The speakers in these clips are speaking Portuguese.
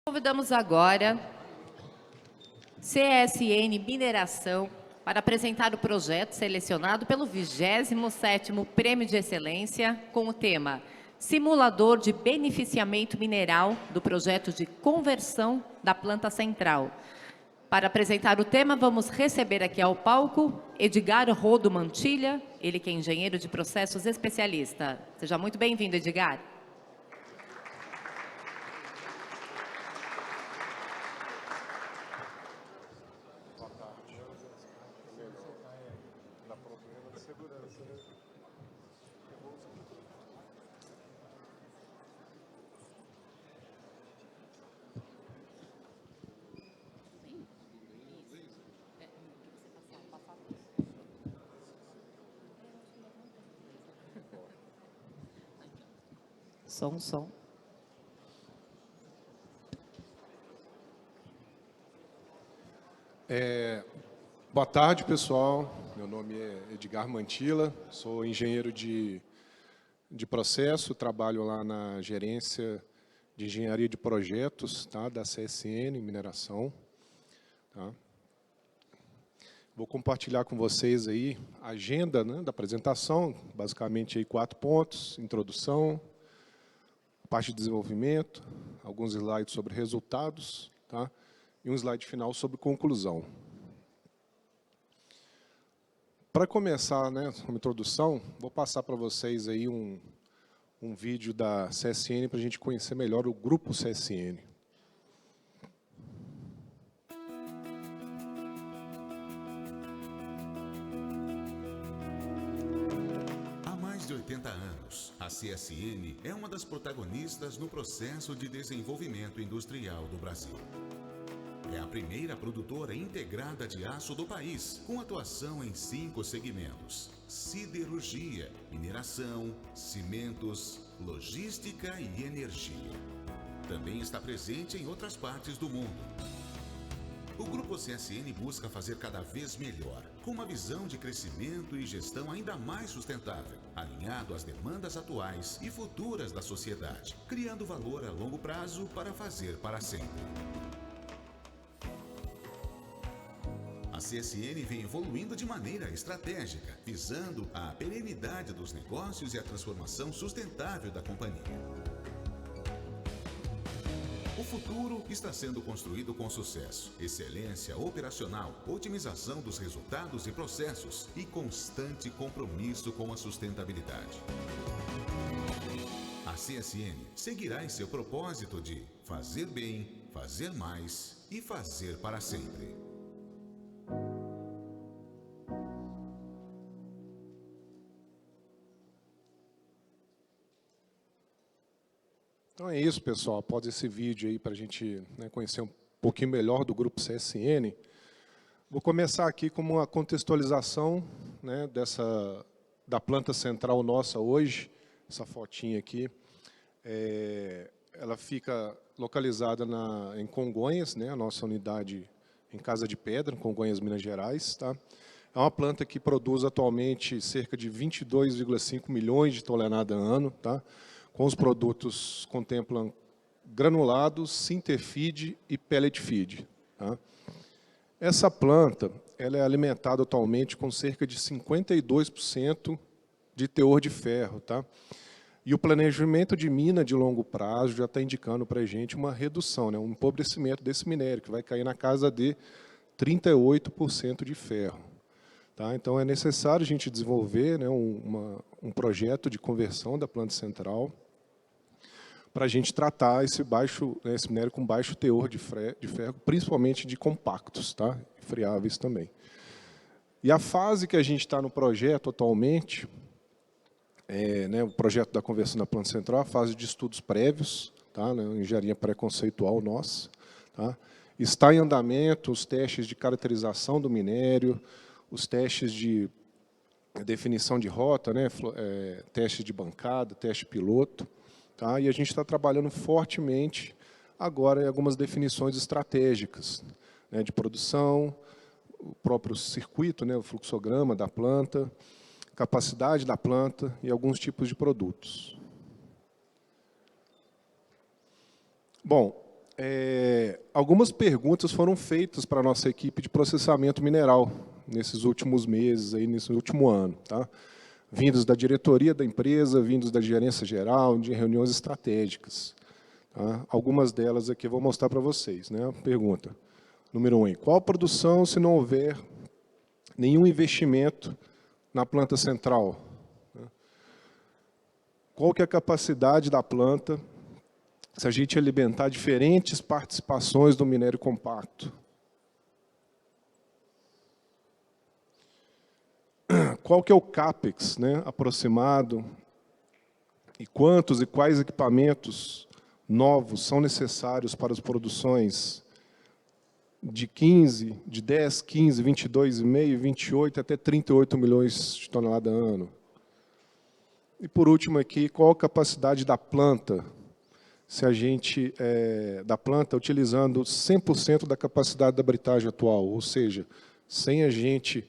Convidamos agora CSN Mineração para apresentar o projeto selecionado pelo 27º Prêmio de Excelência com o tema Simulador de Beneficiamento Mineral do Projeto de Conversão da Planta Central. Para apresentar o tema, vamos receber aqui ao palco Edgar Rodo Mantilha, ele que é engenheiro de processos especialista. Seja muito bem-vindo, Edgar. Som. Boa tarde, pessoal. Meu nome é Edgar Mantila, sou engenheiro de processo, trabalho lá na gerência de engenharia de projetos, tá, da CSN Mineração. Tá. Vou compartilhar com vocês aí a agenda, né, da apresentação, basicamente aí 4 pontos: introdução, parte de desenvolvimento, alguns slides sobre resultados, tá? E um slide final sobre conclusão. Para começar, né, uma introdução, vou passar para vocês aí um vídeo da CSN para a gente conhecer melhor o grupo CSN. Há mais de 80 anos, a CSN é uma das protagonistas no processo de desenvolvimento industrial do Brasil. É a primeira produtora integrada de aço do país, com atuação em 5 segmentos: siderurgia, mineração, cimentos, logística e energia. Também está presente em outras partes do mundo. O Grupo CSN busca fazer cada vez melhor, com uma visão de crescimento e gestão ainda mais sustentável, alinhado às demandas atuais e futuras da sociedade, criando valor a longo prazo para fazer para sempre. A CSN vem evoluindo de maneira estratégica, visando a perenidade dos negócios e a transformação sustentável da companhia. O futuro está sendo construído com sucesso, excelência operacional, otimização dos resultados e processos e constante compromisso com a sustentabilidade. A CSN seguirá em seu propósito de fazer bem, fazer mais e fazer para sempre. Então é isso, pessoal. Após esse vídeo aí, para a gente, né, conhecer um pouquinho melhor do grupo CSN, vou começar aqui com uma contextualização, né, da planta central nossa hoje. Essa fotinha aqui, ela fica localizada em Congonhas, né, a nossa unidade em Casa de Pedra, Congonhas, Minas Gerais. Tá? É uma planta que produz atualmente cerca de 22,5 milhões de toneladas ano, tá? Com os produtos contemplam granulados, sinterfeed e pellet feed. Tá? Essa planta ela é alimentada atualmente com cerca de 52% de teor de ferro. Tá? E o planejamento de mina de longo prazo já está indicando para a gente uma redução, né, um empobrecimento desse minério, que vai cair na casa de 38% de ferro. Tá? Então, é necessário a gente desenvolver, né, um projeto de conversão da planta central para a gente tratar esse minério com baixo teor de ferro, principalmente de compactos, tá? E friáveis também. E a fase que a gente está no projeto atualmente, né, o projeto da conversão da planta central, a fase de estudos prévios, tá, né, engenharia pré-conceitual nossa, tá? Está em andamento os testes de caracterização do minério, os testes de definição de rota, né, teste de bancada, teste piloto. Tá? E a gente está trabalhando fortemente agora em algumas definições estratégicas, né, de produção, o próprio circuito, né, o fluxograma da planta, capacidade da planta e alguns tipos de produtos. Bom, algumas perguntas foram feitas para a nossa equipe de processamento mineral nesses últimos meses, aí, nesse último ano, tá? Vindos da diretoria da empresa, vindos da gerência geral, de reuniões estratégicas. Tá? Algumas delas aqui eu vou mostrar para vocês. Né? Pergunta número 1. Qual a produção se não houver nenhum investimento na planta central? Qual que é a capacidade da planta se a gente alimentar diferentes participações do minério compacto? Qual que é o CAPEX, né, aproximado? E quantos e quais equipamentos novos são necessários para as produções de 10, 15, 22,5, 28 até 38 milhões de toneladas ano? E, por último, aqui, qual a capacidade da planta, se a gente, da planta utilizando 100% da capacidade da britagem atual, ou seja, sem a gente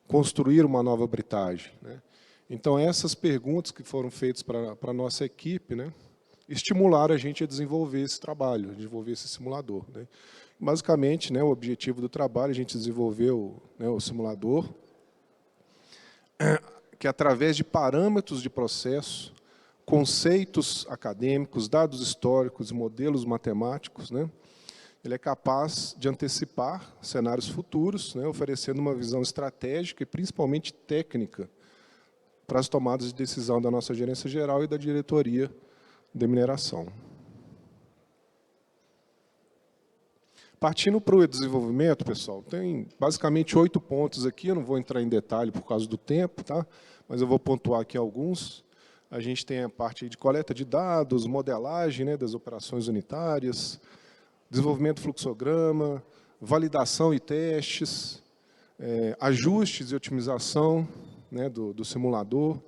construir uma nova britagem, né? Então, essas perguntas que foram feitas para a nossa equipe, né, estimularam a gente a desenvolver esse trabalho, a desenvolver esse simulador. Né? Basicamente, né, o objetivo do trabalho, a gente desenvolveu, né, o simulador, que através de parâmetros de processo, conceitos acadêmicos, dados históricos e modelos matemáticos, né, ele é capaz de antecipar cenários futuros, né, oferecendo uma visão estratégica e principalmente técnica para as tomadas de decisão da nossa gerência geral e da diretoria de mineração. Partindo para o desenvolvimento, pessoal, tem basicamente 8 pontos aqui, eu não vou entrar em detalhe por causa do tempo, tá? Mas eu vou pontuar aqui alguns. A gente tem a parte de coleta de dados, modelagem, né, das operações unitárias, desenvolvimento do fluxograma, validação e testes, ajustes e otimização, né, do simulador,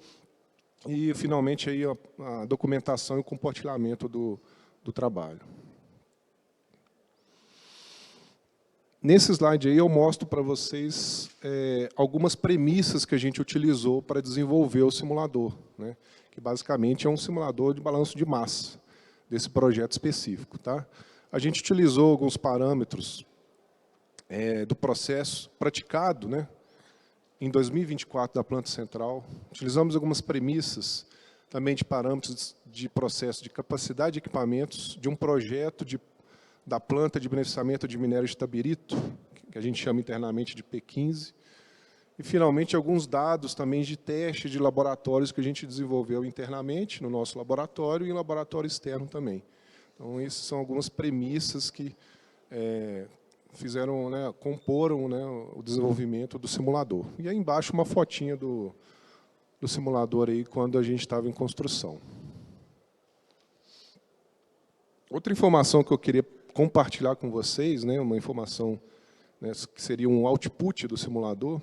e, finalmente, aí, a documentação e o compartilhamento do trabalho. Nesse slide aí eu mostro para vocês algumas premissas que a gente utilizou para desenvolver o simulador, né, que basicamente é um simulador de balanço de massa desse projeto específico. Tá? A gente utilizou alguns parâmetros do processo praticado, né, em 2024 da planta central. Utilizamos algumas premissas também de parâmetros de processo de capacidade de equipamentos de um projeto da planta de beneficiamento de minério de tabirito, que a gente chama internamente de P15. E, finalmente, alguns dados também de teste de laboratórios que a gente desenvolveu internamente no nosso laboratório e em laboratório externo também. Então, essas são algumas premissas que fizeram, né, comporam, né, o desenvolvimento do simulador. E aí embaixo uma fotinha do simulador aí quando a gente estava em construção. Outra informação que eu queria compartilhar com vocês, né, uma informação, né, que seria um output do simulador,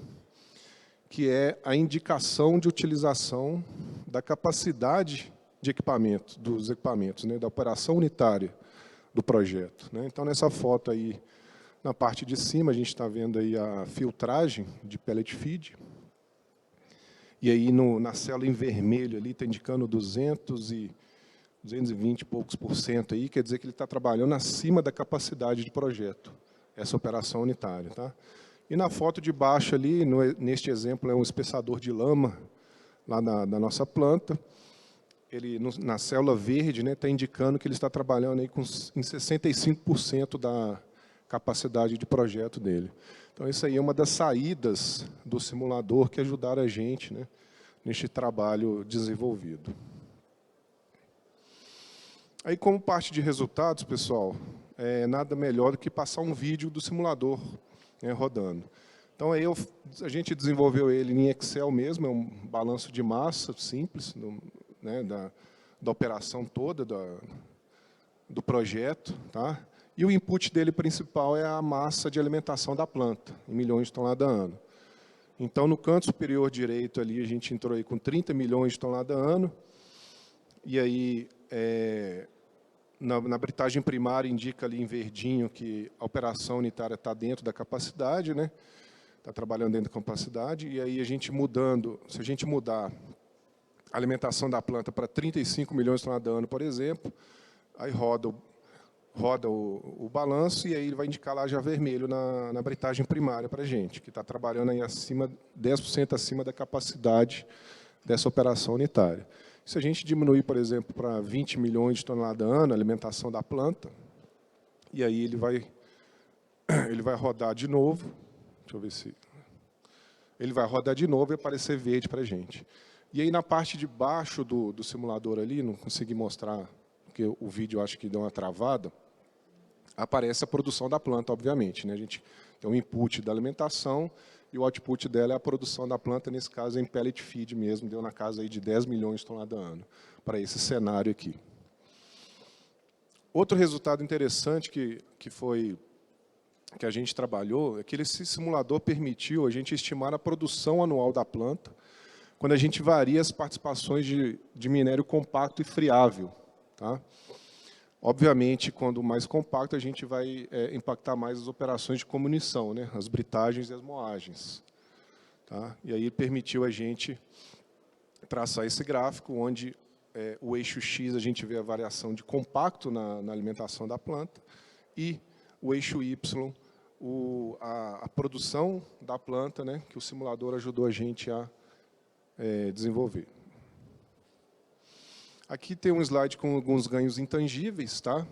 que é a indicação de utilização da capacidade de equipamento, dos equipamentos, né, da operação unitária do projeto. Né. Então, nessa foto aí, na parte de cima, a gente está vendo aí a filtragem de pellet feed. E aí, na célula em vermelho, ali está indicando 220 e poucos %, aí, quer dizer que ele está trabalhando acima da capacidade de projeto, essa operação unitária. Tá? E na foto de baixo, ali, neste exemplo, é um espessador de lama, lá na nossa planta. Ele, na célula verde, né, está indicando que ele está trabalhando aí em 65% da capacidade de projeto dele. Então, isso aí é uma das saídas do simulador que ajudaram a gente, né, neste trabalho desenvolvido. Aí, como parte de resultados, pessoal, nada melhor do que passar um vídeo do simulador, né, rodando. Então, aí a gente desenvolveu ele em Excel mesmo, é um balanço de massa simples, né, da operação toda do projeto. Tá? E o input dele principal é a massa de alimentação da planta, em milhões de toneladas ano. Então, no canto superior direito, ali, a gente entrou aí com 30 milhões de toneladas ano, e aí, na britagem primária, indica ali em verdinho que a operação unitária está dentro da capacidade, né? Está trabalhando dentro da capacidade, e aí a gente mudando, se a gente mudar a alimentação da planta para 35 milhões de toneladas ano, por exemplo, aí roda roda o balanço e aí ele vai indicar lá já vermelho na britagem primária para a gente, que está trabalhando aí 10% acima da capacidade dessa operação unitária. Se a gente diminuir, por exemplo, para 20 milhões de toneladas ano, a alimentação da planta, e aí ele vai rodar de novo, deixa eu ver se... Ele vai rodar de novo e aparecer verde para a gente. E aí, na parte de baixo do simulador ali, não consegui mostrar, porque o vídeo acho que deu uma travada, aparece a produção da planta, obviamente, né? A gente tem um input da alimentação e o output dela é a produção da planta, nesse caso em pellet feed mesmo, deu na casa aí de 10 milhões de toneladas ano, para esse cenário aqui. Outro resultado interessante que a gente trabalhou é que esse simulador permitiu a gente estimar a produção anual da planta quando a gente varia as participações de minério compacto e friável. Tá? Obviamente, quando mais compacto, a gente vai impactar mais as operações de comunição, né? As britagens e as moagens. Tá? E aí permitiu a gente traçar esse gráfico, onde o eixo X a gente vê a variação de compacto na alimentação da planta e o eixo Y, a produção da planta, né, que o simulador ajudou a gente a desenvolver. Aqui tem um slide com alguns ganhos intangíveis, tá,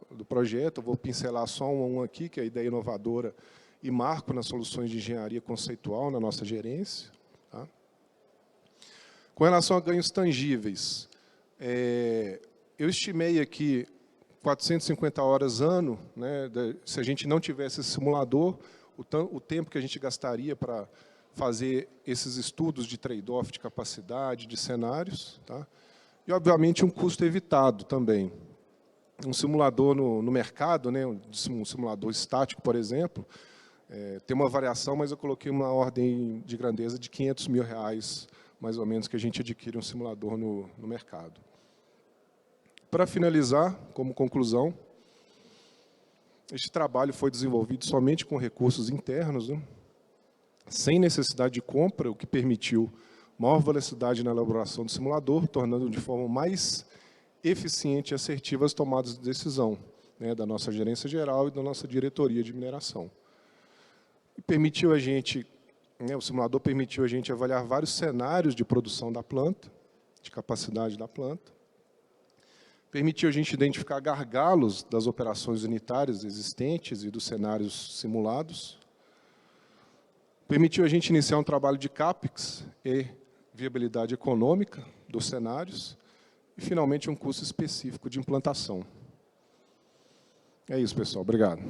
do projeto. Eu vou pincelar só um aqui, que é a ideia inovadora e marco nas soluções de engenharia conceitual na nossa gerência. Tá. Com relação a ganhos tangíveis, eu estimei aqui 450 horas ano, né, se a gente não tivesse esse simulador, o tempo que a gente gastaria para fazer esses estudos de trade-off, de capacidade, de cenários, tá? E, obviamente, um custo evitado também. Um simulador no mercado, né, um simulador estático, por exemplo, tem uma variação, mas eu coloquei uma ordem de grandeza de R$500 mil, mais ou menos, que a gente adquire um simulador no mercado. Para finalizar, como conclusão, este trabalho foi desenvolvido somente com recursos internos, né, sem necessidade de compra, o que permitiu maior velocidade na elaboração do simulador, tornando de forma mais eficiente e assertiva as tomadas de decisão, né, da nossa gerência geral e da nossa diretoria de mineração. E permitiu a gente, o simulador permitiu a gente avaliar vários cenários de produção da planta, de capacidade da planta, permitiu a gente identificar gargalos das operações unitárias existentes e dos cenários simulados, permitiu a gente iniciar um trabalho de CAPEX e viabilidade econômica dos cenários e, finalmente, um custo específico de implantação. É isso, pessoal. Obrigado.